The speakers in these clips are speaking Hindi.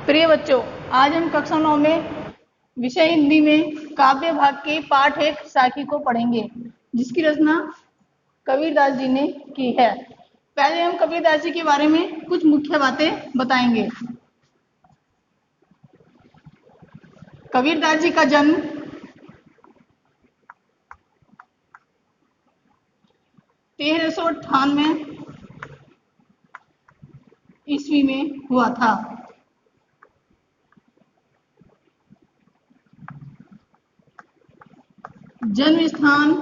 प्रिय बच्चों, आज हम कक्षा 9 में विषय हिंदी में काव्य भाग के पाठ 1 साखी को पढ़ेंगे, जिसकी रचना कबीरदास जी ने की है। पहले हम कबीरदास जी के बारे में कुछ मुख्य बातें बताएंगे। कबीरदास जी का जन्म 1398 ईस्वी में हुआ था। जन्म स्थान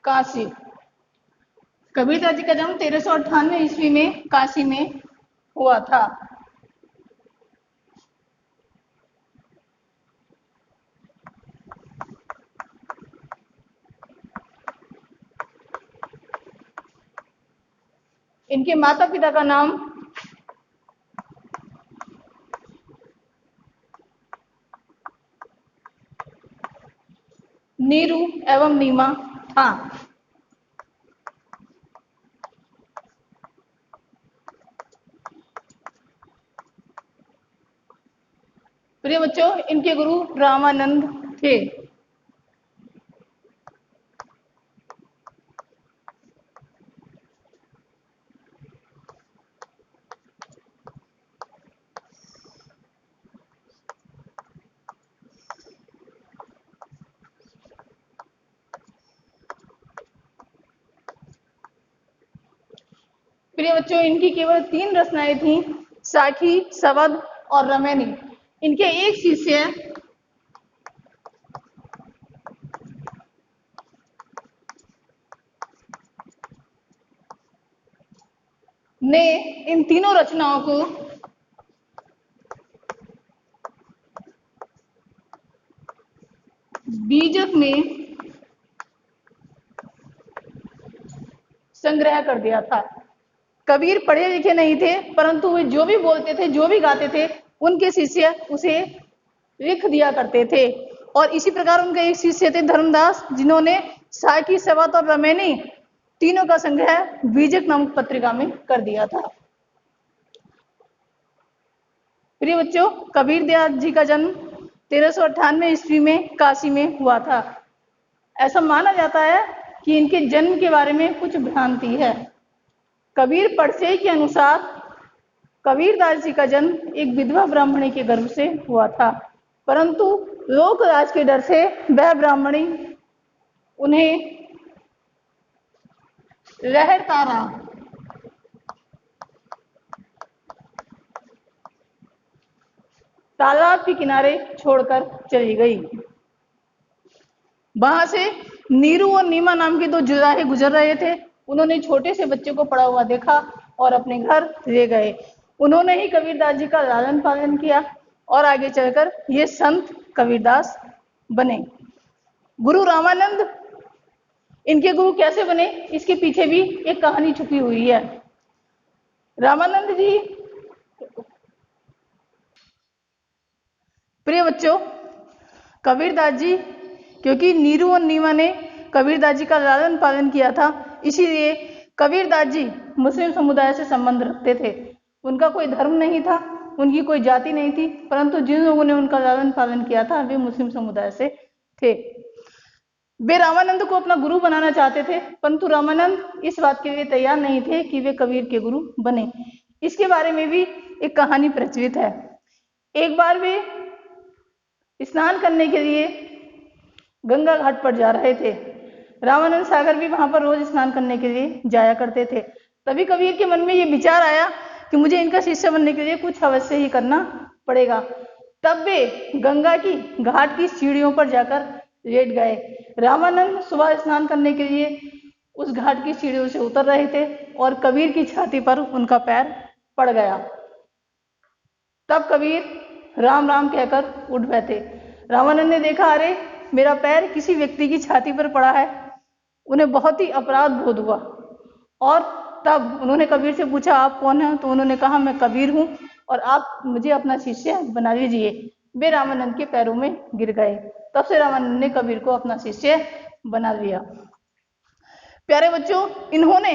काशी। कबीरदास जी का जन्म 1398 ईस्वी में काशी में हुआ था। इनके माता पिता का नाम नीरू एवं नीमा था। प्रिय बच्चों, इनके गुरु रामानंद थे। प्रिय बच्चों, इनकी केवल 3 रचनाएं थीं, साखी, सवद और रमैनी। इनके एक शिष्य ने इन तीनों रचनाओं को बीजक में संग्रह कर दिया था। कबीर पढ़े लिखे नहीं थे, परंतु वे जो भी बोलते थे, जो भी गाते थे, उनके शिष्य उसे लिख दिया करते थे। और इसी प्रकार उनके एक शिष्य थे धर्मदास, जिन्होंने साखी, सवद और रमैनी तीनों का संग्रह बीजक नामक पत्रिका में कर दिया था। प्रिय बच्चों, कबीरदास जी का जन्म 1398 ईस्वी में काशी में हुआ था। ऐसा माना जाता है कि इनके जन्म के बारे में कुछ भ्रांति है। कबीर पड़से के अनुसार कबीरदास जी का जन्म एक विधवा ब्राह्मणी के गर्भ से हुआ था, परंतु लोकराज के डर से वह ब्राह्मणी उन्हें लहरतारा तालाब के किनारे छोड़कर चली गई। वहां से नीरू और नीमा नाम के 2 जुलाहे गुजर रहे थे। उन्होंने छोटे से बच्चे को पड़ा हुआ देखा और अपने घर ले गए। उन्होंने ही कबीरदास जी का लालन पालन किया और आगे चलकर ये संत कबीरदास बने। गुरु रामानंद इनके गुरु कैसे बने, इसके पीछे भी एक कहानी छुपी हुई है। रामानंद जी, प्रिय बच्चों, कबीरदास जी, क्योंकि नीरू और नीमा ने कबीरदास जी का लालन पालन किया था, इसीलिए कबीरदास जी मुस्लिम समुदाय से संबंध रखते थे। उनका कोई धर्म नहीं था, उनकी कोई जाति नहीं थी, परंतु जिन लोगों ने उनका लालन पालन किया था वे मुस्लिम समुदाय से थे। वे रामानंद को अपना गुरु बनाना चाहते थे, परंतु रामानंद इस बात के लिए तैयार नहीं थे कि वे कबीर के गुरु बने। इसके बारे में भी एक कहानी प्रचलित है। एक बार वे स्नान करने के लिए गंगा घाट पर जा रहे थे। रामानंद सागर भी वहां पर रोज स्नान करने के लिए जाया करते थे। तभी कबीर के मन में ये विचार आया कि मुझे इनका शिष्य बनने के लिए कुछ अवश्य ही करना पड़ेगा। तब वे गंगा की घाट की सीढ़ियों पर जाकर लेट गए। रामानंद सुबह स्नान करने के लिए उस घाट की सीढ़ियों से उतर रहे थे और कबीर की छाती पर उनका पैर पड़ गया। तब कबीर राम राम कहकर उठ बैठे। रामानंद ने देखा, अरे मेरा पैर किसी व्यक्ति की छाती पर पड़ा है। उन्हें बहुत ही अपराध बोध हुआ और तब उन्होंने कबीर से पूछा, आप कौन हैं? तो उन्होंने कहा, मैं कबीर हूं और आप मुझे अपना शिष्य बना लीजिए। वे रामानंद के पैरों में गिर गए। तब से रामानंद ने कबीर को अपना शिष्य बना लिया। प्यारे बच्चों, इन्होंने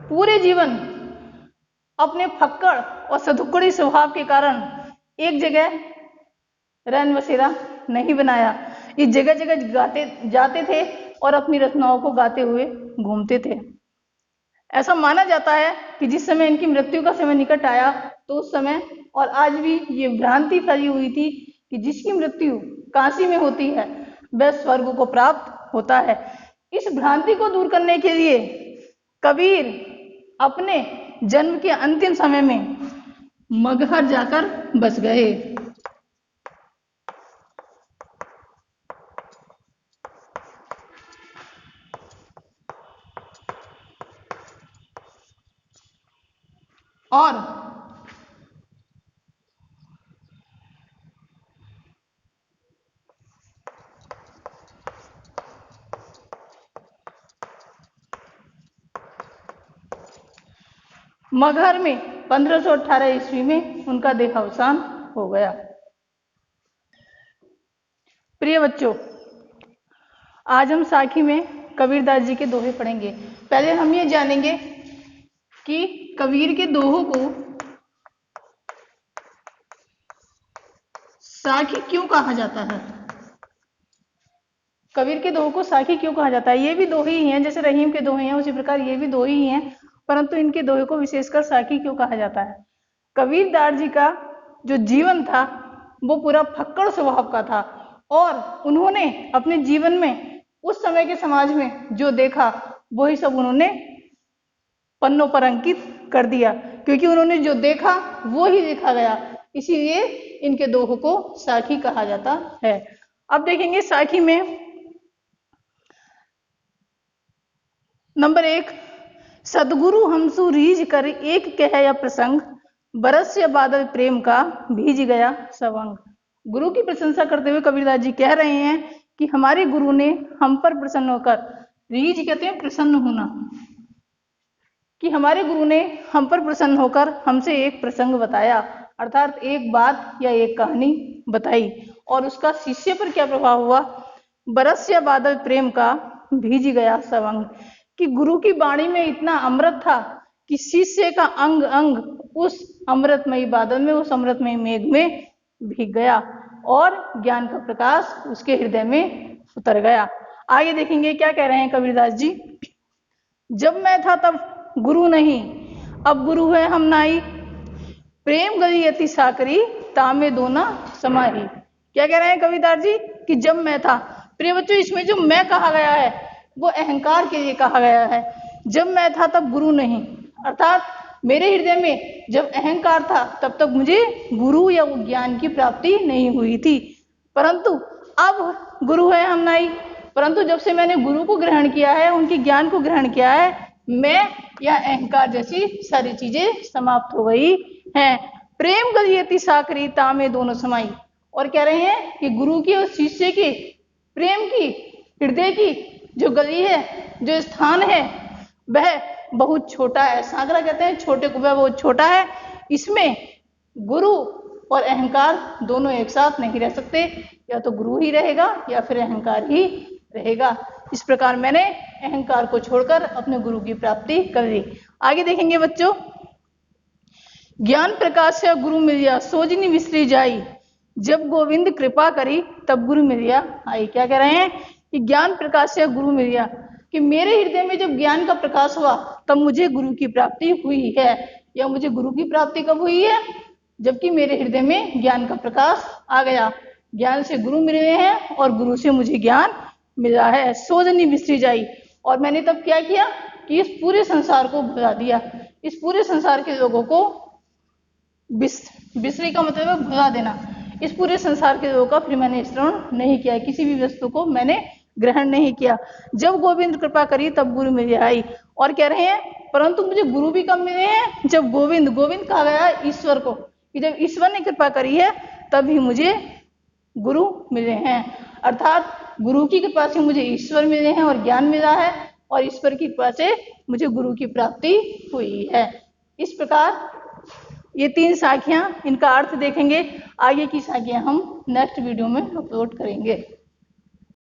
पूरे जीवन अपने फक्कड़ और सधुक्कड़ी स्वभाव के कारण एक जगह रैन बसेरा नहीं बनाया। इस जगह जगह गाते जाते थे और अपनी रचनाओं को गाते हुए घूमते थे। ऐसा माना जाता है कि जिस समय इनकी मृत्यु का समय निकट आया तो उस समय और आज भी ये भ्रांति फैली हुई थी कि जिसकी मृत्यु काशी में होती है वह स्वर्ग को प्राप्त होता है। इस भ्रांति को दूर करने के लिए कबीर अपने जन्म के अंतिम समय में मगहर जाकर बस गए। और मगहर में 1518 ईस्वी में उनका देहावसान हो गया। प्रिय बच्चों, आज हम साखी में कबीरदास जी के दोहे पढ़ेंगे। पहले हम ये जानेंगे कि कबीर के दोहों को साखी क्यों कहा जाता है। कबीर के दोहों को साखी क्यों कहा जाता है। ये भी दोहे ही हैं, जैसे रहीम के दोहे हैं उसी प्रकार ये भी दोहे ही हैं, परंतु इनके दोहे को विशेषकर साखी क्यों कहा जाता है। कबीरदास जी का जो जीवन था वो पूरा फक्कड़ स्वभाव का था और उन्होंने अपने जीवन में उस समय के समाज में जो देखा वही सब उन्होंने पन्नों पर अंकित कर दिया, क्योंकि उन्होंने जो देखा वो ही लिखा गया, इसीलिए इनके दोहों को साखी कहा जाता है। अब देखेंगे साखी में नंबर 1, सदगुरु हमसु रीझ कर एक कह या प्रसंग, बरस या बादल प्रेम का भीज गया सवंग। गुरु की प्रशंसा करते हुए कबीरदास जी कह रहे हैं कि हमारे गुरु ने हम पर प्रसन्न होकर, रीझ कहते हैं प्रसन्न होना, कि हमारे गुरु ने हम पर प्रसन्न होकर हमसे एक प्रसंग बताया, अर्थात एक बात या एक कहानी बताई और उसका शिष्य पर क्या प्रभाव हुआ। बरस या बादल प्रेम का भीज गया सवंग, कि गुरु की वाणी में इतना अमृत था कि शिष्य का अंग अंग उस अमृतमयी बादल में, उस अमृतमयी मेघ में भीग गया और ज्ञान का प्रकाश उसके हृदय में उतर गया। आगे देखेंगे क्या कह रहे हैं कबीरदास जी। जब मैं था तब गुरु नहीं, अब गुरु है हम नाई, प्रेम गली अति साकरी तामे दोना समाही। क्या कह रहे हैं कबीरदास जी कि जब मैं था। प्रिय बच्चों, इसमें जो मैं कहा गया है वो अहंकार के लिए कहा गया है। जब मैं था तब गुरु नहीं, अर्थात मेरे हृदय में जब अहंकार था तब तक मुझे गुरु या वो ज्ञान की प्राप्ति नहीं हुई थी, परंतु अब गुरु है हम नाई, परंतु जब से मैंने गुरु को ग्रहण किया है, उनके ज्ञान को ग्रहण किया है, मैं या अहंकार जैसी सारी चीजें समाप्त हो गई हैं। प्रेम गलियति साकरी तामे दोनों समाई। और कह रहे हैं कि गुरु की और शिष्य की प्रेम की, हृदय की जो गली है, जो स्थान है, वह बहुत छोटा है। सागरा कहते हैं छोटे को, वह बहुत छोटा है। इसमें गुरु और अहंकार दोनों एक साथ नहीं रह सकते, या तो गुरु ही रहेगा या फिर अहंकार ही रहेगा। इस प्रकार मैंने अहंकार को छोड़कर अपने गुरु की प्राप्ति कर ली। आगे देखेंगे बच्चों। ज्ञान प्रकाश से गुरु मिलिया सोजनी विसरी जाई, जब गोविंद कृपा करी तब गुरु मिलिया आई। क्या कह रहे हैं कि ज्ञान प्रकाश से गुरु मिलिया, कि मेरे हृदय में जब ज्ञान का प्रकाश हुआ तब मुझे गुरु की प्राप्ति हुई है। या मुझे गुरु की प्राप्ति कब हुई है? जबकि मेरे हृदय में ज्ञान का प्रकाश आ गया। ज्ञान से गुरु मिले हैं और गुरु से मुझे ज्ञान मिला है। सोजनी विसरी जाई, और मैंने तब क्या किया कि इस पूरे संसार को भुला दिया। इस पूरे संसार के लोगों को, बिसरी का मतलब है भुला देना, इस पूरे संसार के लोगों का फिर मैंने स्मरण नहीं किया, किसी भी वस्तु को मैंने ग्रहण नहीं किया। जब गोविंद कृपा करी तब गुरु मिल आई। और कह रहे हैं परंतु मुझे गुरु भी कब मिले हैं? जब गोविंद कहा गया ईश्वर को, कि जब ईश्वर ने कृपा करी है तभी मुझे गुरु मिले हैं। अर्थात गुरु की कृपा से मुझे ईश्वर मिले हैं और ज्ञान मिला है, और ईश्वर की कृपा से मुझे गुरु की प्राप्ति हुई है। इस प्रकार ये 3 साखियां, इनका अर्थ देखेंगे। आगे की साखियां हम नेक्स्ट वीडियो में अपलोड करेंगे।